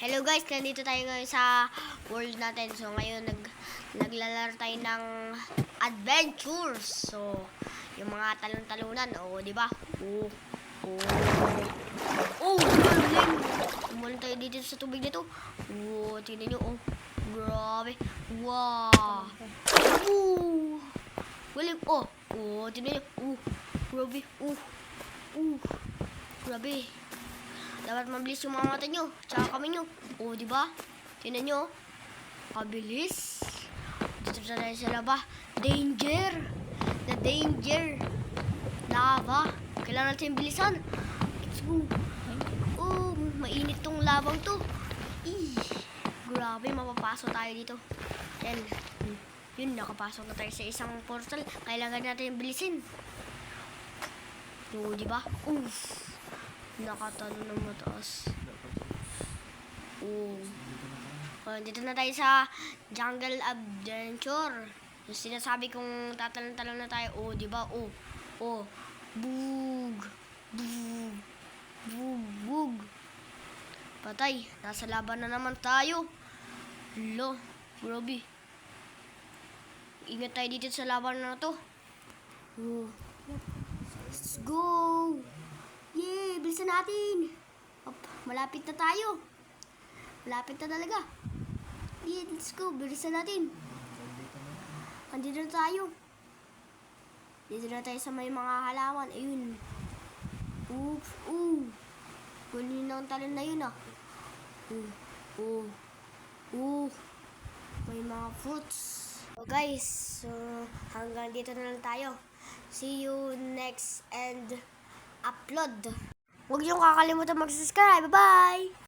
Hello guys, nandito tayo ngayon sa world natin. So ngayon naglalaro tayo ng adventures. So yung mga talon-talunan, di ba? Galing. Umulan tayo dito sa tubig nito. Tingnan niyo, grabe. Wow. Galing. Tingnan niyo. Grabe. Grabe. Dapat mabilis yung mga mata nyo. Tsaka kami nyo. Di ba? Tingnan nyo. Kabilis. Dito na tayo sa lava. Danger. The danger. Lava. Kailangan natin bilisan. Let's go. Mainit tong labang to. Grabe, mapapasok tayo dito. Yan. Yun, nakapasok na tayo sa isang portal. Kailangan natin bilisin. Di ba? Nakatalo ng mataas. Dito na tayo sa jungle adventure. Yung sinasabi kong tatalon-talon na tayo. Di ba? Bug. Patay. Nasa laban na naman tayo. Grabe. Ingat tayo dito sa laban na to. Let's go. Yay! Bilisan natin! Malapit na tayo. Malapit na talaga. Yeah, let's go. Bilisan natin. Andito na tayo. Dito na tayo sa may mga halaman. Ayun. Kunin na ang talon na yun, May mga fruits. So guys, hanggang dito na lang tayo. See you next and upload. Huwag niyong kakalimutan mag-subscribe. Bye-bye!